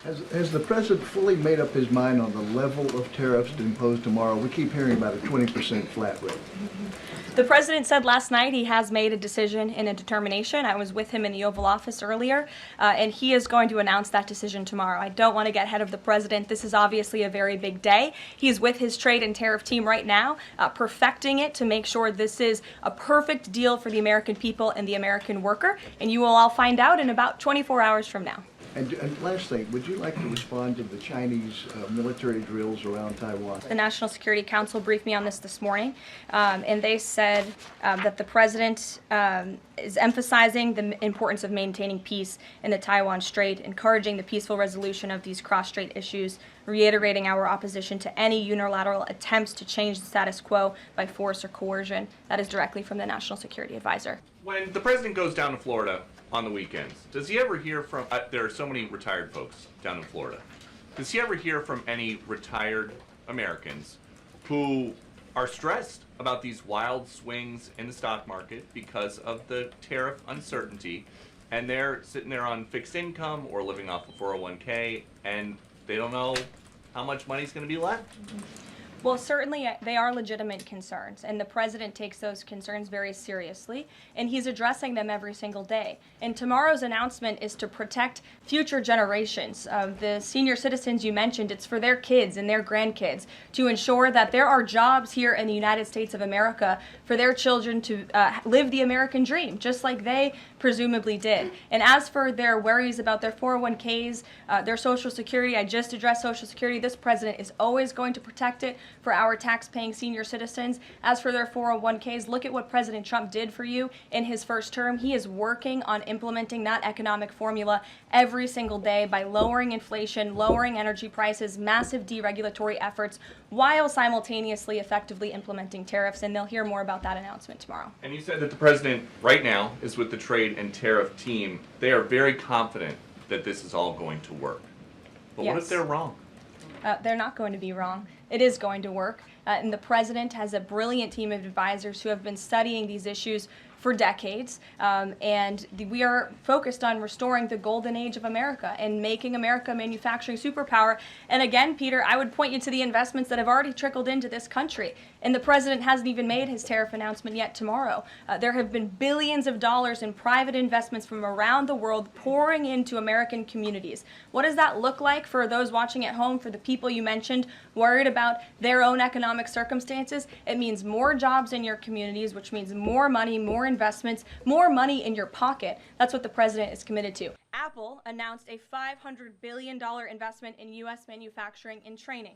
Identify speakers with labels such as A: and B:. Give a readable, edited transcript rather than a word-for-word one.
A: Has the president fully made up his mind on the level of tariffs to impose tomorrow? We keep hearing about a 20% flat rate.
B: The president said last night he has made a decision and a determination. I was with him in the Oval Office earlier, and he is going to announce that decision tomorrow. I don't want to get ahead of the president. This is obviously a very big day. He's with his trade and tariff team right now, perfecting it to make sure this is a perfect deal for the American people and the American worker, and you will all find out in about 24 hours from now.
A: And last thing, would you like to respond to the Chinese military drills around Taiwan?
B: The National Security Council briefed me on this morning, and they said that the president is emphasizing the importance of maintaining peace in the Taiwan Strait, encouraging the peaceful resolution of these cross-strait issues, reiterating our opposition to any unilateral attempts to change the status quo by force or coercion. That is directly from the National Security Advisor.
C: When the president goes down to Florida on the weekends, does he ever hear from, there are so many retired folks down in Florida, does he ever hear from any retired Americans who are stressed about these wild swings in the stock market because of the tariff uncertainty, and they're sitting there on fixed income or living off a 401k, and they don't know how much money's going to be left?
B: Well, certainly they are legitimate concerns, and the president takes those concerns very seriously, and he's addressing them every single day. And tomorrow's announcement is to protect future generations of the senior citizens you mentioned. It's for their kids and their grandkids to ensure that there are jobs here in the United States of America for their children to live the American dream, just like they presumably did. And as for their worries about their 401ks, their Social Security, I just addressed Social Security. This president is always going to protect it for our tax-paying senior citizens. As for their 401ks, look at what President Trump did for you in his first term. He is working on implementing that economic formula every single day by lowering inflation, lowering energy prices, massive deregulatory efforts, while simultaneously effectively implementing tariffs, and they'll hear more about that announcement tomorrow.
C: And you said that the president right now is with the trade and tariff team. They are very confident that this is all going to work. But
B: Yes.
C: what if they're wrong?
B: They're not going to be wrong. It is going to work. And the president has a brilliant team of advisors who have been studying these issues for decades. We are focused on restoring the golden age of America and making America a manufacturing superpower. And again, Peter, I would point you to the investments that have already trickled into this country. And the president hasn't even made his tariff announcement yet tomorrow. There have been billions of dollars in private investments from around the world pouring into American communities. What does that look like for those watching at home, for the people you mentioned worried about their own economic circumstances? It means more jobs in your communities, which means more money, more investments, more money in your pocket. That's what the president is committed to. Apple announced a $500 billion investment in U.S. manufacturing and training.